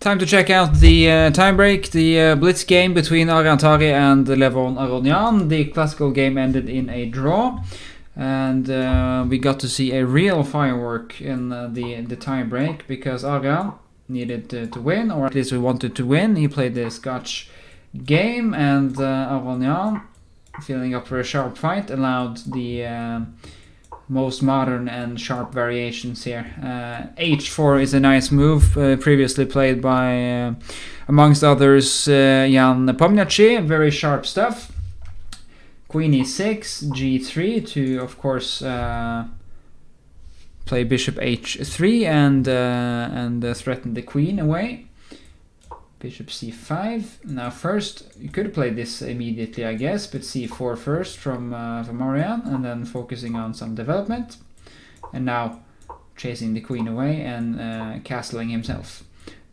Time to check out the tiebreak, the blitz game between Aryan Tari and Levon Aronian. The classical game ended in a draw, and we got to see a real firework in the tiebreak because Aryan needed to win, or at least we wanted to win. He played the Scotch game, and Aronian, feeling up for a sharp fight, allowed the most modern and sharp variations here. H4 is a nice move, previously played by, amongst others, Jan Pomniachtchi. Very sharp stuff. Queen e6, g3 to, of course, play bishop h3 and threaten the queen away. Bishop c5. Now first, you could play this immediately, I guess, but c4 first from Aryan, and then focusing on some development. And now chasing the queen away and castling himself.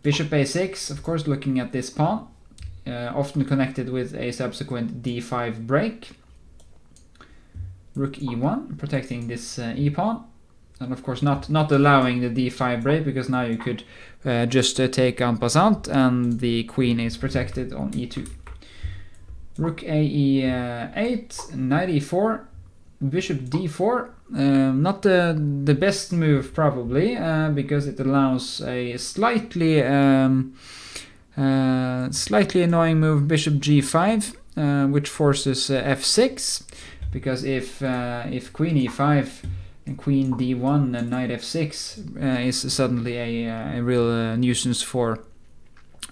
Bishop a6, of course, looking at this pawn, often connected with a subsequent d5 break. Rook e1, protecting this e-pawn. And of course not allowing the d5 break, because now you could just take en passant and the queen is protected on e2. Rook a e8, knight e4, bishop d4. Not the best move probably, because it allows a slightly annoying move, bishop g5, which forces f6, because if queen e5 and queen d1 and knight f6 is suddenly a real nuisance for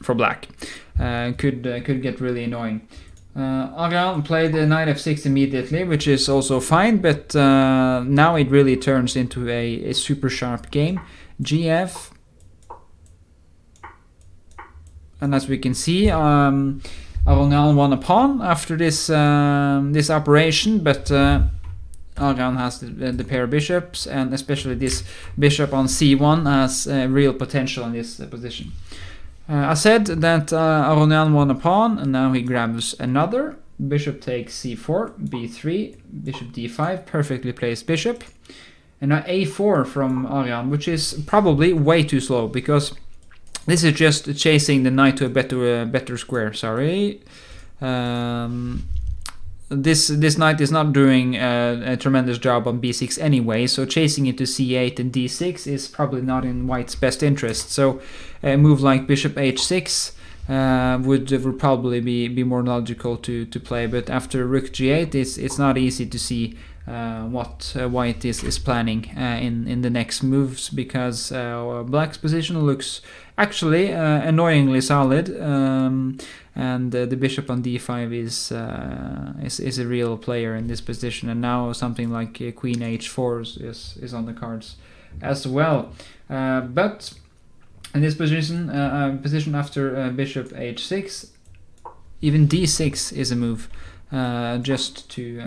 black. Could get really annoying. Aryan played knight f6 immediately, which is also fine, but now it really turns into a super sharp game. gf, and as we can see, Aronian won a pawn after this operation, but Aryan has the pair of bishops, and especially this bishop on c1 has real potential in this position. I said that Aronian won a pawn, and now he grabs another. Bishop takes c4, b3, bishop d5, perfectly placed bishop. And now a4 from Aryan, which is probably way too slow, because this is just chasing the knight to a better square. Sorry. This knight is not doing a tremendous job on b6 anyway, so chasing it to c8 and d6 is probably not in white's best interest. So a move like bishop h6 would probably be more logical to play, but after rook g8 it's not easy to see what white is planning in the next moves, because black's position looks actually annoyingly solid, and the bishop on d5 is a real player in this position, and now something like queen h4 is on the cards as well. But in this position after bishop h6, even d6 is a move, just to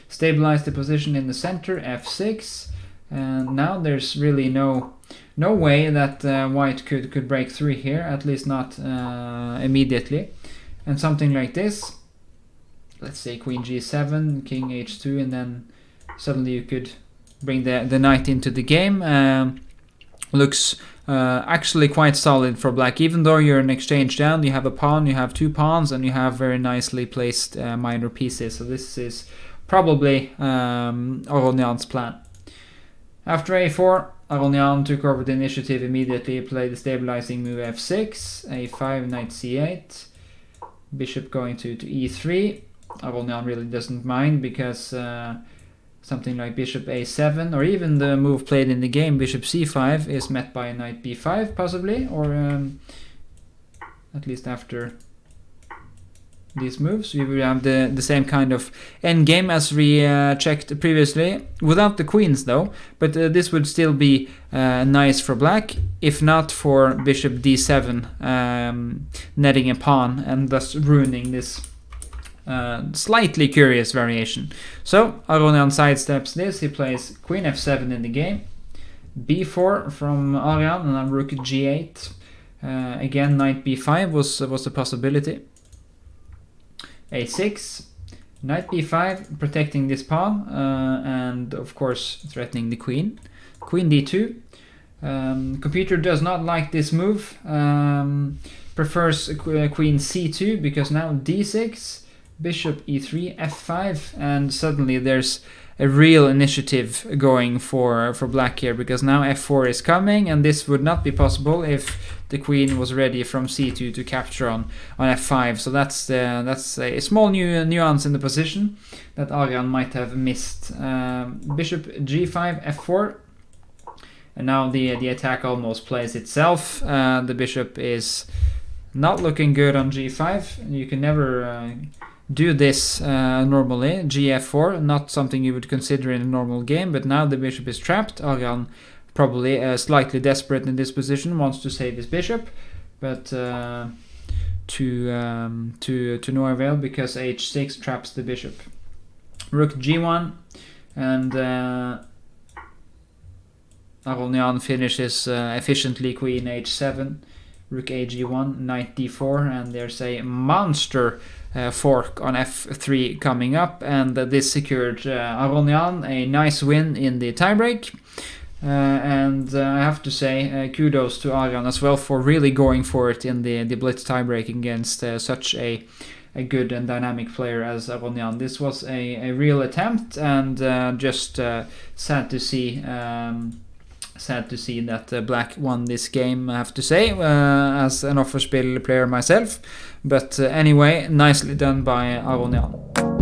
stabilize the position in the center. f6, and now there's really no way that white could break through here, at least not immediately. And something like this, let's say queen g7, king h2, and then suddenly you could bring the knight into the game. Looks actually quite solid for black. Even though you're an exchange down, you have a pawn, you have two pawns, and you have very nicely placed minor pieces. So this is probably Aronian's plan. After a4, Aronian took over the initiative immediately, played the stabilizing move f6, a5, knight c8, bishop going to e3. Aronian really doesn't mind, because something like bishop a7, or even the move played in the game, bishop c5, is met by knight b5 possibly, or at least after these moves we will have the same kind of endgame as we checked previously, without the queens though. But this would still be nice for black, if not for bishop d7 netting a pawn and thus ruining this slightly curious variation. So Aronian sidesteps this. He plays queen f7 in the game, b4 from Aryan, and then rook g8. Again, knight b5 was a possibility. a6, knight b5, protecting this pawn, and of course threatening the queen. Queen d2, Computer does not like this move. Prefers queen c2 because now d6, bishop e3, f5, and suddenly there's a real initiative going for black here, because now f4 is coming, and this would not be possible if the queen was ready from c2 to capture on f5. So that's a small nuance in the position that Aryan might have missed. Bishop g5, f4, and now the attack almost plays itself. The bishop is not looking good on g5. You can never do this normally. Gf4, not something you would consider in a normal game, but now the bishop is trapped. Aryan, probably slightly desperate in this position, wants to save his bishop, but to no avail, because h6 traps the bishop. Rook g1, and Aronian finishes efficiently queen h7, rook ag1, knight d4, and there's a monster fork on f3 coming up, and this secured Aronian a nice win in the tiebreak. And I have to say kudos to Aryan as well for really going for it in the blitz tiebreak against such a good and dynamic player as Aronian. This was a real attempt, and just sad to see that black won this game, I have to say, as an offerspiel player myself. But anyway, nicely done by Aronian.